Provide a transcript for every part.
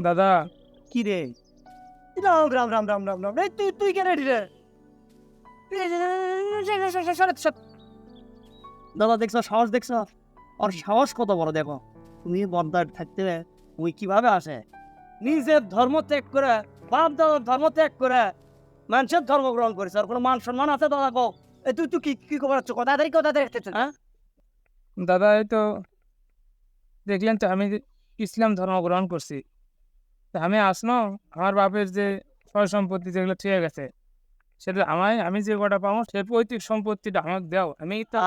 দাদা কি রে? রাম রাম রাম রাম রাম রাম রে, তুই তুই কেন রে? দাদা দেখছো সাহস, দেখছো ওর সাহস কত বড়? দেখো তুমি বর্দার থাকতে ওই কিভাবে আসে, নিজের ধর্ম ত্যাগ করে, বাপ দাদার ধর্ম ত্যাগ করে মানুষের ধর্ম গ্রহণ করেছে। আর কোনো মান সম্মান আছে দাদা? কো তুই তুই কি কি খবর হচ্ছে? কথা দেখতেছ? হ্যাঁ দাদা এই তো দেখলেন তো আমি ইসলাম ধর্ম গ্রহণ করছি। তা আমি আসনো আমার বাপের যে সয় সম্পত্তি যেগুলো ঠিক গেছে সেটা আমি যে কটা পাবো সে পৈতৃক সম্পত্তিটা আমাকে দাও। আমি তা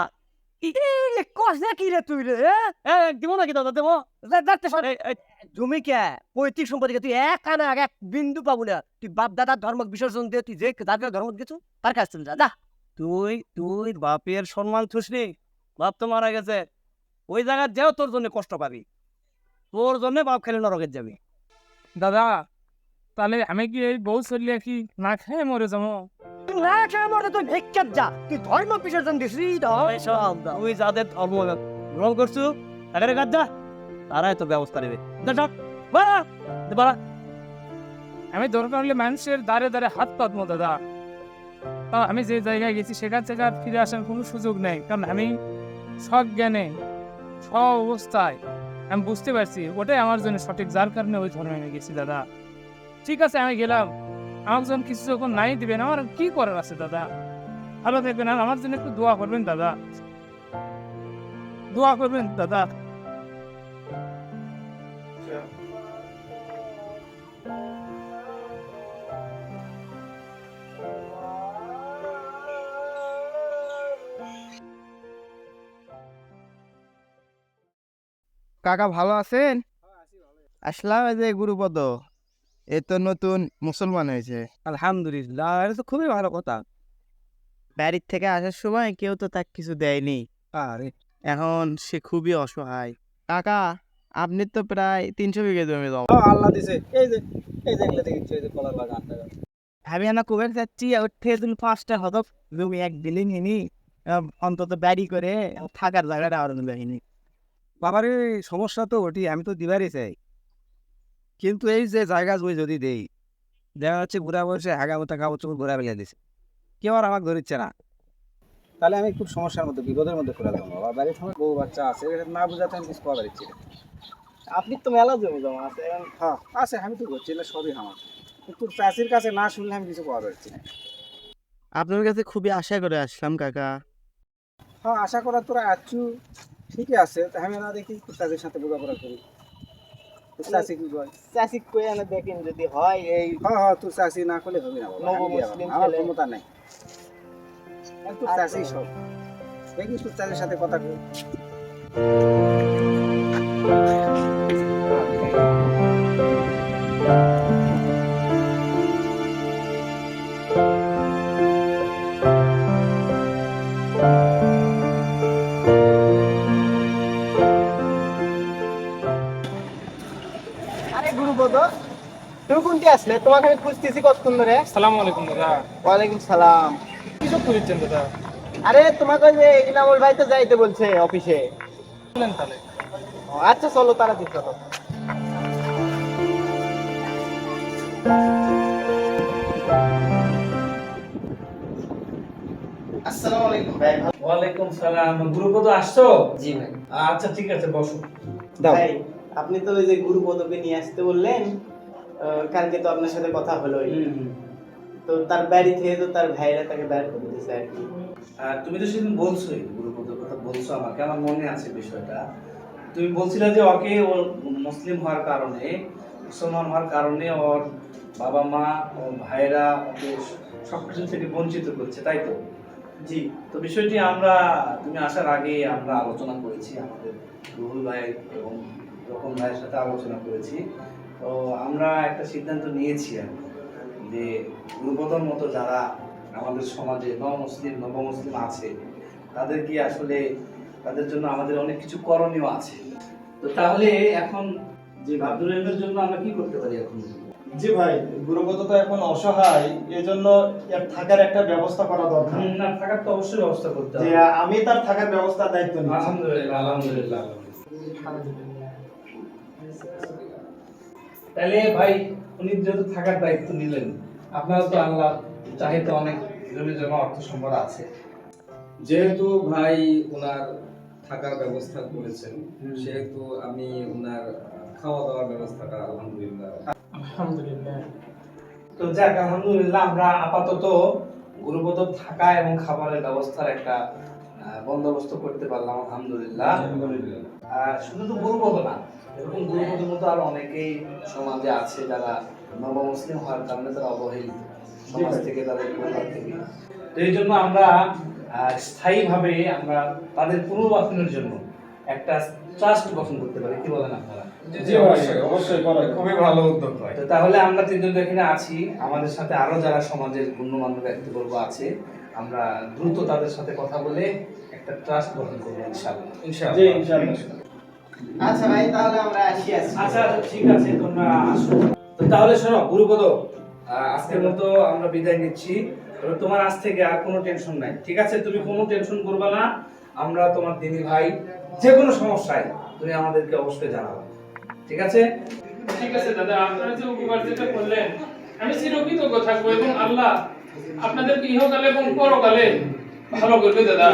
কষা কি রে তুই রে? দিব নাকি দাদা? দেবো? তুমি কে পৈতৃক সম্পত্তি তুই এক আনা এক বিন্দু পাবো না। তুই বাপ দাদার ধর্ম বিসর্জন দিয়ে তুই যে দাদার ধর্ম গেছো তার কাছ থেকে যা। তুই তুই বাপের সম্মান থুসনি, বাপ তো মারা গেছে। ওই জায়গায় যাও, তোর জন্য কষ্ট পাবি, তোর জন্য বাপ খেলে নরকের যাবি। দাদা তাহলে আমি কি এই বউ চলিয়ে কি না খেয়ে মরে যাবো? তুই না খেয়ে মরে তুই ভিক্ষাত যা, তুই ধর্ম বিসর্জন দিস। তুই যাদের ধর্ম গ্রহণ করছু তাদের কাজ যা, তারাই তো ব্যবস্থা নেবে। আমি দরকার হলে মানুষের দ্বারে দ্বারে হাত পাতবো দাদা। তা আমি যে জায়গায় গেছি সেখান থেকে আর ফিরে আসার কোনো সুযোগ নেই, কারণ আমি সজ্ঞানে সব অবস্থায় আমি বুঝতে পারছি ওটাই আমার জন্য সঠিক, যার কারণে ওই ধর্মে আমি গেছি দাদা। ঠিক আছে আমি গেলাম, আমার জন্য কিছু যখন নাই দিবেন আমার কি করার আছে দাদা? ভালো থাকবেন, আর আমার জন্য একটু দোয়া করবেন দাদা, দোয়া করবেন দাদা। কাকা ভালো আছেন? আসলাম এই যে গুরুপদ, এ তো নতুন মুসলমান হয়েছে। আলহামদুলিল্লাহ, এটা তো খুবই ভালো কথা। বাড়ির থেকে আসার সময় কেউ তো তাকে কিছু দেয়নি, আরে এখন সে খুবই অসহায়। কাকা আপনি তো প্রায় 300 বিঘে জমি জমা। আল্লাহ দিছে, এই যে এগুলো দেখছি, এই যে কলার বাগানটা। আমি না কুবের যাচ্ছি, ওর থেকে তুমি 5টা হদক জমি এক দিলে নিনি, অন্তত বাড়ি করে থাকার জায়গাটা আর দেয়নি। বাবারে সমস্যা তো ওটি, আমি তো দিবারই চাই, কিন্তু এই যে জায়গা জমি যদি দেই, দেখা যাচ্ছে ঘোরা বসে হাগামতা কাগজ ঘোরা বেঁধে দিছে, কেউ আর আমাকে ধরিচ্ছে না। তাহলে আমি খুব সমস্যার মধ্যে, বিপদের মধ্যে পড়ে যাবো। বাবা বাড়ির সময় বউ বাচ্চা আছে, এটা না বুঝাতে আমি কিছু পাওয়া যাচ্ছি না। আপনি তো মেলা জমি জমা আছে। হ্যাঁ আছে, আমি তো করছি, এটা সবই আমার, কিন্তু চাষির কাছে না শুনলে আমি কিছু পাওয়া যাচ্ছি না। আপনার কাছে খুবই আশা করে আসলাম কাকা। হ্যাঁ আশা করা তোরা আছু, ঠিকই আছে, তা আমি না দেখি চাষির সাথে বোঝাপড়া করি। তোর চাষি কি কয়? চাষি কই এনে দেখেন যদি হয় এই হ্যাঁ হ্যাঁ, তোর চাষি না করলে হবে না বাবা, নব আমি দিয়ে মুসলিম আমার ছেলে। ক্ষমতা নাই। তোর চাষি সব দেখি, তোর চাষির সাথে কথা কই। আরে গুরুপদ, তুমি কোনটি আসলে? তোমাকে আমি খুঁজতেছি কতক্ষণ ধরে। আসসালামু আলাইকুম দাদা। ওয়ালাইকুম সালাম। কি সব করেছেন দাদা? আরে তোমাকে ওই যে ইনামুল ভাই তো যাইতে বলছে অফিসে। বলেন তাহলে। আচ্ছা চলো তাড়াতাড়ি চলো। আসসালামু আলাইকুম ভাই। ওয়ালাইকুম সালাম। গ্রুপে তো আসছো? জি ভাই। আচ্ছা ঠিক আছে, বসো। ভাই আপনি তো ওই যে গুরুপদকে নিয়ে আসতে বললেন, কালকে তো আপনার সাথে কথা হলোই। তো তার বাড়ি থেকে তো তার ভাইরা তাকে বের করে দিয়েছে আর কি। তুমি তো সেদিন বলছোই, গুরুপদের কথা বলছো আমাকে, আমার মনে আছে বিষয়টা। তুমি বলছিলে যে ওকে ওর মুসলিম হওয়ার কারণে, মুসলমান হওয়ার কারণে ওর বাবা মা ও ভাইরা ওকে সবকিছু থেকে বঞ্চিত করছে, তাই তো? জি। তো বিষয়টি আমরা, তুমি আসার আগে আমরা আলোচনা করেছি, আমাদের রুহুল ভাই এবং রকম ভাইয়ের সাথে আলোচনা করেছি। তো আমরা একটা সিদ্ধান্ত নিয়েছি আর কি, যে গুরুপদর মতো যারা আমাদের সমাজে নবমুসলিম আছে, তাদেরকে আসলে তাদের জন্য আমাদের অনেক কিছু করণীয় আছে। তো তাহলে এখন যে আব্দুল রহিমের জন্য আমরা কি করতে পারি এখন? জি ভাই, গুরুপদ তো এখন অসহায়, এজন্য এর থাকার একটা ব্যবস্থা করা দরকার। না, থাকার তো অবশ্যই ব্যবস্থা করতে যে হবে। আমি তার থাকার ব্যবস্থার দায়িত্ব নিচ্ছি। আলহামদুলিল্লাহ, আলহামদুলিল্লাহ। তাহলে ভাই, উনি যেহেতু থাকার দায়িত্ব নিলেন, আপনারা তো আল্লাহ চাহিদা অনেক জমি জমা অর্থ সম্পদ আছে। যেহেতু ভাই ওনার থাকার ব্যবস্থা করেছেন, সেহেতু আমি ওনার খাওয়া দাওয়ার ব্যবস্থাটা আলহামদুলিল্লাহ। আলহামদুলিল্লাহ। তো যাক, আলহামদুলিল্লাহ, আমরা আপাতত গুরুপদ থাকা এবং খাবারের ব্যবস্থার একটা বন্দোবস্ত করতে পারলাম, আলহামদুলিল্লাহ। শুধু তো গুরুপদ না, এরকম গুরুপদের মতো আরো অনেকেই সমাজে আছে যারা নবমুসলিম হওয়ার কারণে তারা অবহেলিত সমাজ থেকে, তাদের পরিবার থেকে। তো এই জন্য আমরা স্থায়ীভাবে আমরা তাদের পুনর্বাসনের জন্য একটা ট্রাস্ট গঠন করতে পারি। কি বলেন আপনারা? জি ভাই, অবশ্যই করা খুবই ভালো উদ্যোগ ভাই। তো তাহলে আমরা তিনজন তো এখানে আছি, আমাদের সাথে আরো যারা সমাজের গণ্যমান্য ব্যক্তিবর্গ আছে, আমরা দ্রুত তাদের সাথে কথা বলে একটা ট্রাস্ট গঠন করবো ইনশাআল্লাহ। জি ইনশাআল্লাহ। আচ্ছা ভাই, তাহলে আমরা আসি। আচ্ছা, ঠিক আছে, তোমরা আসো। তো তাহলে শোনো গুরুপদ, আজকের মতো আমরা বিদায় নিচ্ছি। তবে তোমার আজ থেকে আর কোনো টেনশন নাই, ঠিক আছে? তুমি কোনো টেনশন করবে না, আমরা তোমার দিনী ভাই। যে কোনো সমস্যায় তুমি আমাদেরকে অবশ্যই জানাবে, ঠিক আছে? ঠিক আছে দাদা, আপনারা যে উপকার যেটা করলেন আমি চিরকৃতজ্ঞ থাকবো, এবং আল্লাহ আপনাদেরকে ইহকালে এবং পরকালে ভালো করবে দাদা।